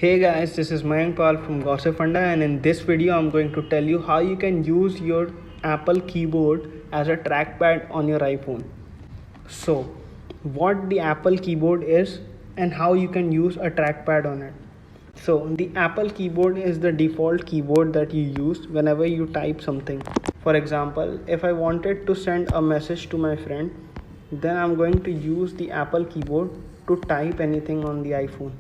Hey guys, this is Mayank Paul from Gossipfunda, and in this video I'm going to tell you how you can use your Apple keyboard as a trackpad on your iPhone. So, what the Apple keyboard is and how you can use a trackpad on it. So, the Apple keyboard is the default keyboard that you use whenever you type something. For example, if I wanted to send a message to my friend, then I'm going to use the Apple keyboard to type anything on the iPhone.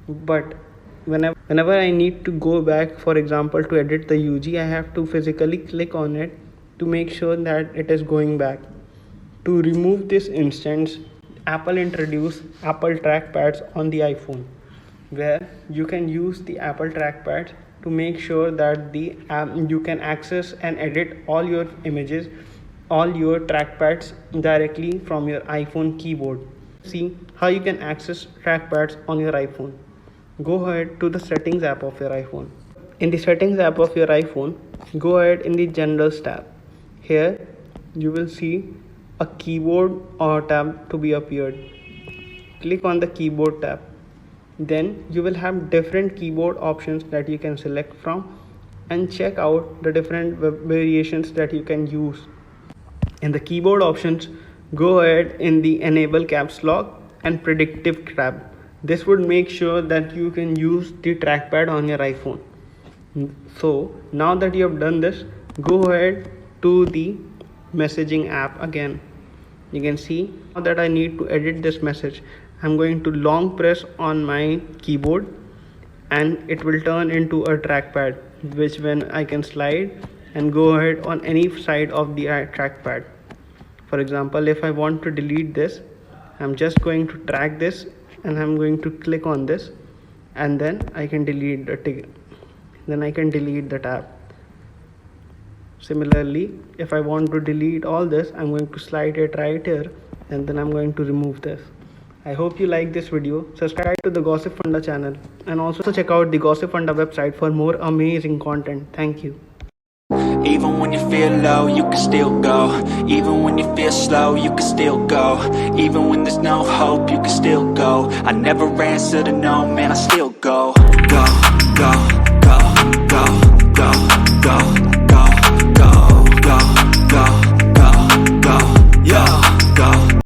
But whenever I need to go back, for example, to edit the UG, I have to physically click on it to make sure that it is going back. To remove this instance, Apple introduced Apple trackpads on the iPhone, where you can use the Apple trackpad to make sure that you can access and edit all your images, all your trackpads directly from your iPhone keyboard. See how you can access trackpads on your iPhone. Go ahead to the settings app of your iPhone. In the settings app of your iPhone, go ahead in the generals tab. Here you will see a keyboard or tab to be appeared. Click on the keyboard tab. Then you will have different keyboard options that you can select from and check out the different variations that you can use. In the keyboard options, go ahead in the enable caps lock and predictive tab. This would make sure that you can use the trackpad on your iPhone. So now that you have done this, go ahead to the messaging app again. You can see now that I need to edit this message, I'm going to long press on my keyboard and it will turn into a trackpad, which when I can slide and go ahead on any side of the trackpad. For example, if I want to delete this, I'm just going to drag this and I'm going to click on this, and then I can delete the tab. Similarly, if I want to delete all this, I'm going to slide it right here and then I'm going to remove this. I hope you like this video. Subscribe to the Gossipfunda channel and also check out the Gossipfunda website for more amazing content. Thank you. Even when you feel low, you can still go. Even when you feel slow, you can still go. Even when there's no hope, you can still go. I never answer to no, man, I still go. Go, go, go, go, go, go.